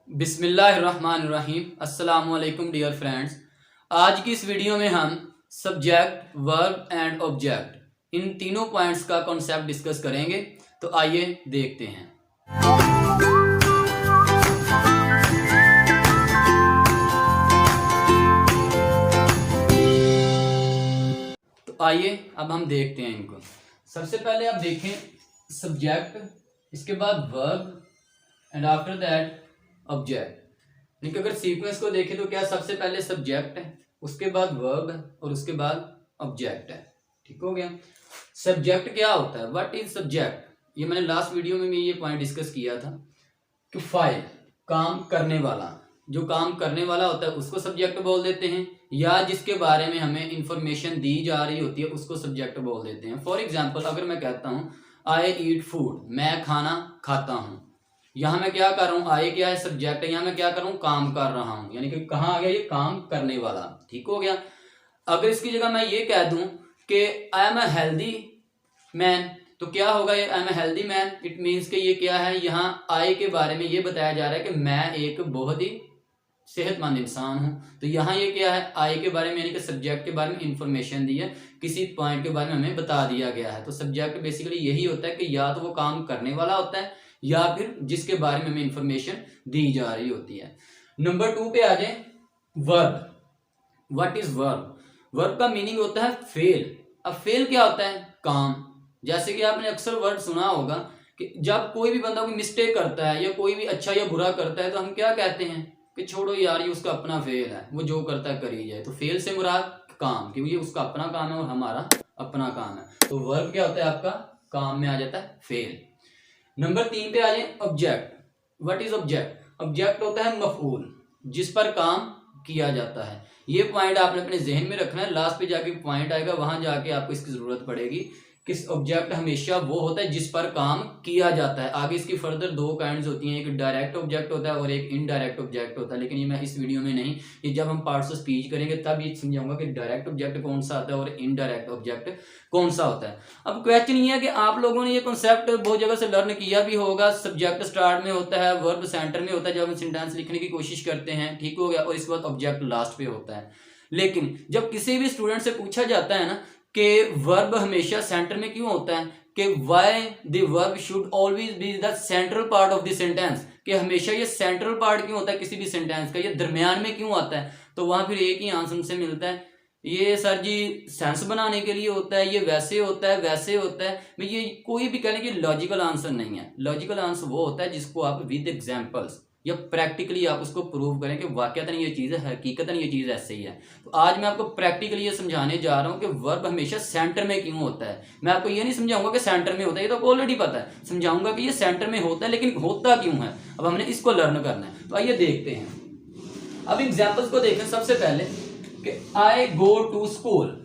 बिस्मिल्लाहिर्रहमानिर्रहीम। अस्सलामुअलैकुम dear friends. आज की इस वीडियो में हम subject, verb and object in तीनों पॉइंट्स का कॉन्सेप्ट डिस्कस करेंगे। तो आइए देखते हैं। तो आइए अब हम देखते हैं इनको। सबसे पहले आप देखें सब्जेक्ट, इसके बाद verb and after that object. लेकिन अगर सीक्वेंस को देखें तो क्या सबसे पहले सब्जेक्ट है, उसके बाद वर्ब है और उसके बाद ऑब्जेक्ट है। ठीक हो गया। सब्जेक्ट क्या होता है, व्हाट इज सब्जेक्ट? ये मैंने लास्ट वीडियो में भी ये पॉइंट डिस्कस किया था कि फाइल, काम करने वाला, जो काम करने वाला होता है उसको सब्जेक्ट बोल देते हैं, या जिसके बारे में हमें इंफॉर्मेशन दी जा रही होती है उसको सब्जेक्ट बोल देते हैं। फॉर एग्जाम्पल अगर मैं कहता हूँ आई ईट फूड, मैं खाना खाता हूँ, यहाँ मैं क्या कर रहा हूँ, आई क्या है, सब्जेक्ट है, यहाँ मैं क्या कर रहा हूँ, काम कर रहा हूँ, यानी कि कहाँ आ गया, ये काम करने वाला। ठीक हो गया। अगर इसकी जगह मैं ये कह दूं कि I am a healthy man, तो क्या होगा, ये I am a healthy man, it means कि ये क्या है, यहाँ आई के बारे में ये बताया जा रहा है कि मैं एक बहुत ही सेहतमंद इंसान हूँ। तो यहाँ ये क्या है, आई के बारे में यानी कि सब्जेक्ट के बारे में इंफॉर्मेशन दी है, किसी पॉइंट के बारे में हमें बता दिया गया है। तो सब्जेक्ट बेसिकली यही होता है कि या तो वो काम करने वाला होता है या फिर जिसके बारे में हमें इंफॉर्मेशन दी जा रही होती है। नंबर 2 पे आ जाए, verb. What is verb? Verb का मीनिंग होता है फेल। अब फेल क्या होता है, काम। जैसे कि आपने अक्सर वर्ड सुना होगा कि जब कोई भी बंदा कोई मिस्टेक करता है या कोई भी अच्छा या बुरा करता है तो हम क्या कहते हैं कि छोड़ो यार, ये उसका अपना फेल है, वो जो करता है कर ही जाए। तो फेल से मुराद काम, क्योंकि ये उसका अपना काम है और हमारा अपना काम है। तो वर्ब क्या होता है आपका, काम में आ जाता है फेल। नंबर 3 पे आ जाए, object. What is object? Object होता है मफऊल, जिस पर काम किया जाता है। ये पॉइंट आपने अपने जहन में रखना है, लास्ट पे जाके पॉइंट आएगा वहां जाके आपको इसकी जरूरत पड़ेगी कि ऑब्जेक्ट हमेशा वो होता है जिस पर काम किया जाता है। आगे इसकी फर्दर 2 काइंड्स होती हैं, एक डायरेक्ट ऑब्जेक्ट होता है और एक इनडायरेक्ट ऑब्जेक्ट होता है, लेकिन ये मैं इस वीडियो में नहीं, ये जब हम पार्ट्स ऑफ स्पीच करेंगे तब ये समझाऊंगा कि डायरेक्ट ऑब्जेक्ट कौन सा आता है और इनडायरेक्ट ऑब्जेक्ट कौन सा होता है। अब क्वेश्चन ये है कि आप लोगों ने ये कॉन्सेप्ट बहुत जगह से लर्न किया भी होगा। सब्जेक्ट स्टार्ट में होता है, वर्ब सेंटर में होता है जब हम सेंटेंस लिखने की कोशिश करते हैं, ठीक हो गया, और इसके बाद ऑब्जेक्ट लास्ट पे होता है। लेकिन जब किसी भी स्टूडेंट से पूछा जाता है ना कि वर्ब हमेशा सेंटर में क्यों होता है, कि why the verb should always be the central part of the sentence, कि हमेशा ये सेंट्रल पार्ट क्यों होता है किसी भी सेंटेंस का, ये दरमियान में क्यों आता है, तो वहां फिर एक ही आंसर उनसे मिलता है, ये सर जी सेंस बनाने के लिए होता है, ये वैसे होता है वैसे होता है। मैं ये कोई भी कहने की लॉजिकल आंसर नहीं है। लॉजिकल आंसर वो होता है जिसको आप विद एग्जांपल्स या प्रैक्टिकली आप उसको प्रूव करें कि वाकयातन ये चीज़ है, हकीकतन ये चीज़ ऐसे ही है। तो आज मैं आपको प्रैक्टिकली ये समझाने जा रहा हूँ कि वर्ब हमेशा सेंटर में क्यों होता है। मैं आपको ये नहीं समझाऊंगा कि सेंटर में होता है, ये तो ऑलरेडी पता है, समझाऊंगा कि ये सेंटर में होता है, लेकिन होता क्यों है, अब हमने इसको लर्न करना है। तो आइए देखते हैं। अब एग्जाम्पल्स को देखें। सबसे पहले कि आई गो टू स्कूल,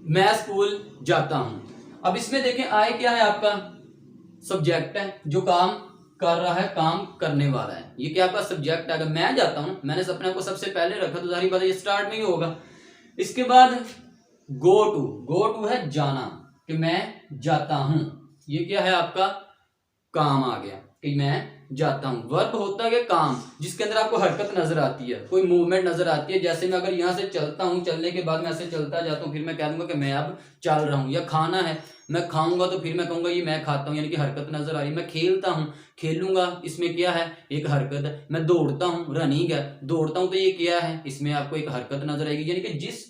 मैं स्कूल जाता हूं। अब इसमें देखें आई क्या है, आपका सब्जेक्ट है जो काम कर रहा है, काम करने वाला है, ये क्या आपका सब्जेक्ट है। अगर मैं जाता हूं, मैंने अपने आप को सबसे पहले रखा तो जाहिर बात है ये स्टार्ट में ही होगा। इसके बाद गो टू, गो टू है जाना, कि मैं जाता हूं, ये क्या है आपका काम आ गया कि मैं जाता हूं। वर्ब होता है काम जिसके अंदर आपको हरकत नजर आती है, कोई मूवमेंट नजर आती है। जैसे मैं अगर यहाँ से चलता हूँ, चलने के बाद मैं ऐसे चलता जाता हूँ, फिर मैं कह दूंगा कि मैं अब चल रहा हूँ। या खाना है, मैं खाऊंगा तो फिर मैं कहूंगा ये मैं खाता हूँ, यानी कि हरकत नजर आ रही है। मैं खेलता हूँ, खेलूंगा, इसमें क्या है, एक हरकत है। मैं दौड़ता हूँ, रनिंग है, दौड़ता हूँ तो ये क्या है, इसमें आपको एक हरकत नजर आएगी। यानी कि जिस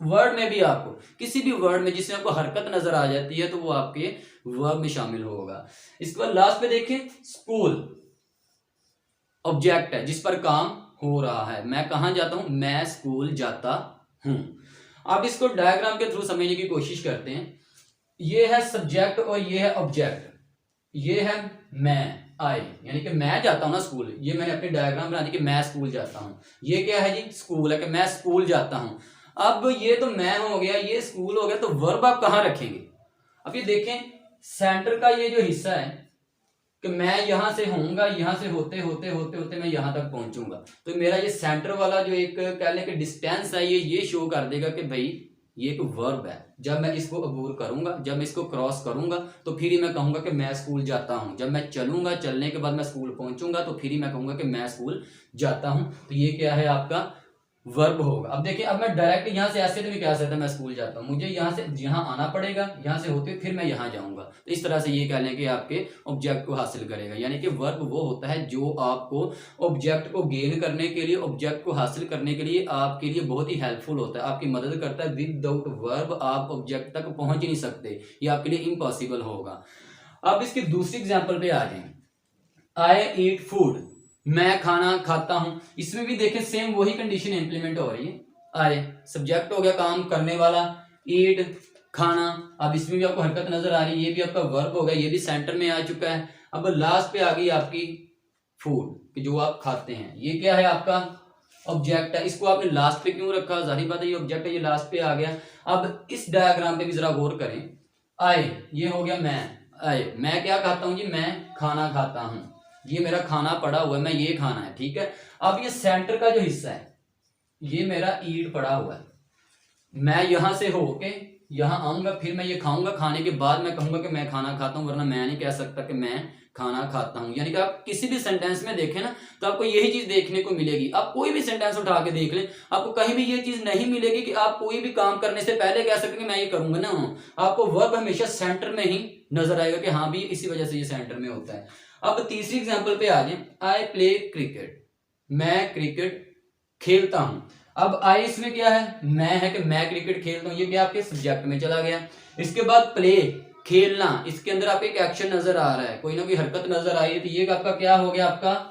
वर्ड में भी आपको, किसी भी वर्ड में जिसमें आपको हरकत नजर आ जाती है तो वो आपके वर्ब में शामिल होगा। इसके बाद लास्ट पे देखें, स्कूल ऑब्जेक्ट है जिस पर काम हो रहा है। मैं कहां जाता हूं, मैं स्कूल जाता हूं। अब इसको डायग्राम के थ्रू समझने की कोशिश करते हैं। ये है सब्जेक्ट और ये है ऑब्जेक्ट। ये है मैं, आई, यानी कि मैं जाता हूं ना स्कूल, ये मैंने अपनी डायग्राम बना दी कि मैं स्कूल जाता हूं। ये क्या है जी, स्कूल है, कि मैं स्कूल जाता हूं। अब ये तो मैं हो गया, ये स्कूल हो गया, तो वर्ब आप कहां रखेंगे। अब ये देखें, सेंटर का ये जो हिस्सा है कि मैं यहां से होऊंगा, यहां से होते होते होते होते मैं यहां तक पहुंचूंगा, तो मेरा ये सेंटर वाला जो एक कह लें कि डिस्टेंस है, ये शो कर देगा कि भाई ये एक वर्ब है। जब मैं इसको अबूर करूंगा, जब मैं इसको क्रॉस करूंगा तो फिर ही मैं कहूंगा कि मैं स्कूल जाता हूं। जब मैं चलूंगा, चलने के बाद मैं स्कूल पहुंचूंगा तो फिर ही मैं कहूंगा कि मैं स्कूल जाता हूं। तो ये क्या है आपका वर्ब होगा। अब देखिए, अब मैं डायरेक्ट यहाँ से ऐसे तो नहीं कह सकता मैं स्कूल जाता हूँ, मुझे यहाँ से यहाँ आना पड़ेगा, यहाँ से होते फिर मैं यहाँ जाऊँगा। तो इस तरह से ये कह लें कि आपके ऑब्जेक्ट को हासिल करेगा। यानी कि वर्ब वो होता है जो आपको ऑब्जेक्ट को गेन करने के लिए, ऑब्जेक्ट को हासिल करने के लिए आपके लिए बहुत ही हेल्पफुल होता है, आपकी मदद करता है। विदाउट वर्ब आप ऑब्जेक्ट तक पहुंच ही नहीं सकते, ये आपके लिए इम्पॉसिबल होगा। अब इसकी दूसरी एग्जाम्पल पे आ जाए, आई ईट फूड, मैं खाना खाता हूं। इसमें भी देखें सेम वही कंडीशन इंप्लीमेंट हो रही है। आए सब्जेक्ट हो गया काम करने वाला, ईट खाना। अब इसमें भी आपको हरकत नजर आ रही है, ये भी आपका वर्ब हो गया, ये भी सेंटर में आ चुका है। अब लास्ट पे आ गई आपकी फूड कि जो आप खाते हैं, ये क्या है आपका ऑब्जेक्ट है। इसको आपने लास्ट पे क्यों रखा, जाहिर बात है ये ऑब्जेक्ट है, ये लास्ट पे आ गया। अब इस डायग्राम पे भी जरा गौर करें। आए ये हो गया मैं, आए मैं क्या खाता हूं जी, मैं खाना खाता हूं, ये मेरा खाना पड़ा हुआ है, मैं ये खाना है, ठीक है। अब ये सेंटर का जो हिस्सा है ये मेरा ईट पड़ा हुआ है, मैं यहां से होके यहां आऊंगा, फिर मैं ये खाऊंगा, खाने के बाद मैं कहूंगा कि मैं खाना खाता हूं, वरना मैं नहीं कह सकता कि मैं खाना खाता हूं। यानी कि आप किसी भी सेंटेंस में देखें ना तो आपको यही चीज देखने को मिलेगी। आप कोई भी सेंटेंस उठा के देख लें, आपको कहीं भी ये चीज नहीं मिलेगी कि आप कोई भी काम करने से पहले कह सकते कि मैं ये करूंगा ना। आपको वर्ब हमेशा सेंटर में ही नजर आएगा कि हाँ भी इसी वजह से ये सेंटर में होता है। अब तीसरी एग्जांपल पे आ जाए, आई प्ले क्रिकेट, मैं क्रिकेट खेलता हूं। अब आई इसमें क्या है, मैं है कि मैं क्रिकेट खेलता हूं, ये क्या आपके सब्जेक्ट में चला गया। इसके बाद प्ले खेलना, इसके अंदर आपको एक एक्शन नजर आ रहा है, कोई ना कोई हरकत नजर आई है, तो ये आपका क्या हो गया, आपका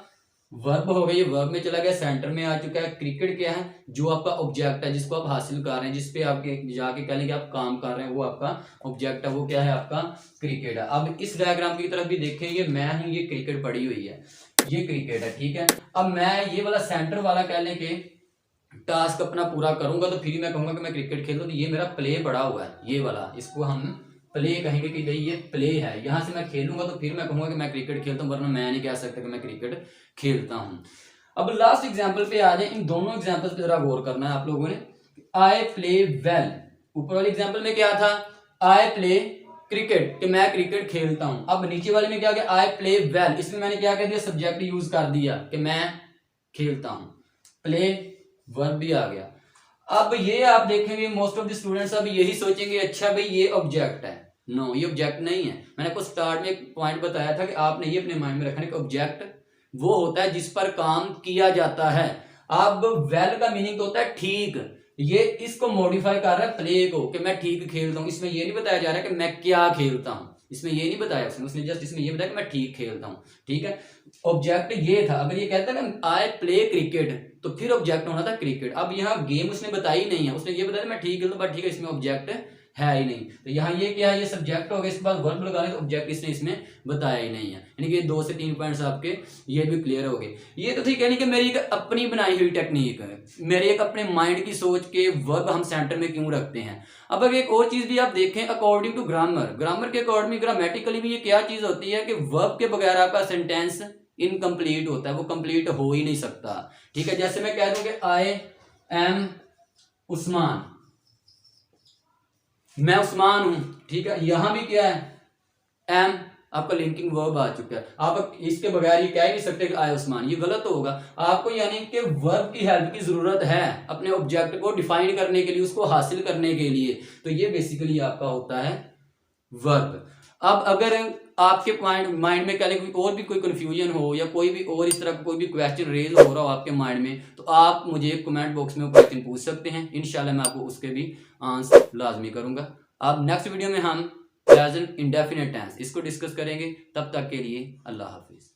वर्ब हो गया, ये वर्ब में चला गया, सेंटर में आ चुका है। क्रिकेट क्या है, जो आपका ऑब्जेक्ट है जिसको आप हासिल कर रहे हैं, जिसपे आपके जाके कह लेंगे आप काम कर रहे हैं, वो आपका ऑब्जेक्ट है, वो क्या है आपका क्रिकेट है। अब इस डायग्राम की तरफ भी देखेंगे, मैं हूं, ये क्रिकेट पड़ी हुई है, ये क्रिकेट है, ठीक है। अब मैं ये वाला सेंटर वाला कह लें कि टास्क अपना पूरा करूंगा तो फिर मैं कहूंगा कि मैं क्रिकेट खेलूं, तो ये मेरा प्ले पड़ा हुआ है, ये वाला, इसको हम प्ले कहेंगे कि भाई ये प्ले है। यहां से मैं खेलूंगा तो फिर मैं कहूंगा कि मैं क्रिकेट खेलता हूं, वरना मैं नहीं कह सकता कि मैं क्रिकेट खेलता हूं। अब लास्ट एग्जांपल पे आ जाए, इन दोनों एग्जांपल्स पे जरा गौर करना है आप लोगों ने। आई प्ले वेल, ऊपर वाले एग्जांपल में क्या था, आई प्ले क्रिकेट कि मैं क्रिकेट खेलता हूं। अब नीचे वाले में क्या गया, आई प्ले वेल, इसमें मैंने क्या कह दिया, सब्जेक्ट यूज कर दिया कि मैं खेलता हूं, प्ले वर्ब भी आ गया। अब ये आप देखेंगे मोस्ट ऑफ द स्टूडेंट्स अब यही सोचेंगे अच्छा भाई ये ऑब्जेक्ट है। नो, ये ऑब्जेक्ट नहीं है। मैंने आपको स्टार्ट में एक पॉइंट बताया था कि आपने ये अपने माइंड में रखना कि ऑब्जेक्ट वो होता है जिस पर काम किया जाता है। अब वेल का मीनिंग तो होता है ठीक, ये इसको मॉडिफाई कर रहा है प्ले को कि मैं ठीक खेलता हूं। इसमें ये नहीं बताया जा रहा कि मैं क्या खेलता हूं, इसमें ये नहीं बताया उसने जस्ट इसमें ये बताया कि मैं ठीक खेलता हूं, ठीक है। ऑब्जेक्ट ये था, अगर ये कहता है ना आई प्ले क्रिकेट तो फिर ऑब्जेक्ट होना था क्रिकेट। अब यहाँ गेम उसने बताई नहीं है, उसने ये बताया मैं ठीक खेलता हूं, बट ठीक है इसमें ऑब्जेक्ट है ही नहीं। तो यहाँ ये क्या है, ये सब्जेक्ट हो गया, इसके बाद वर्ब लगाने तो ऑब्जेक्ट इसने इसमें बताया ही नहीं है। यानी कि 2 से 3 पॉइंट्स आपके ये भी क्लियर हो गए। ये तो ठीक है, नहीं कि मेरी एक अपनी बनाई हुई टेक्निक है, मेरे एक अपने माइंड की सोच के वर्ब हम सेंटर में क्यों रखते हैं। अब अगर एक और चीज भी आप देखें, अकॉर्डिंग टू ग्रामर, ग्रामर के अकॉर्डिंग ग्रामेटिकली भी ये क्या चीज होती है कि वर्ब के बगैर आपका सेंटेंस इनकम्प्लीट होता है, वो कंप्लीट हो ही नहीं सकता, ठीक है। जैसे मैं कह दूं कि आई एम उस्मान, मैं उस्मान हूं, ठीक है। यहां भी क्या है, एम आपका लिंकिंग वर्ब आ चुका है। आप इसके बगैर ये कह ही नहीं सकते कि आए उस्मान, ये गलत होगा। आपको यानी कि वर्ब की हेल्प की जरूरत है अपने ऑब्जेक्ट को डिफाइन करने के लिए, उसको हासिल करने के लिए। तो ये बेसिकली आपका होता है वर्ब। अब अगर आपके माइंड में कह लें और भी कोई कंफ्यूजन हो या कोई भी और इस तरह कोई भी क्वेश्चन रेज हो रहा हो आपके माइंड में, तो आप मुझे कमेंट बॉक्स में क्वेश्चन पूछ सकते हैं, इंशाल्लाह मैं आपको उसके भी आंसर लाजमी करूंगा। अब नेक्स्ट वीडियो में हम प्रेजेंट इंडेफिनिट टेंस इसको डिस्कस करेंगे। तब तक के लिए अल्लाह हाफिज।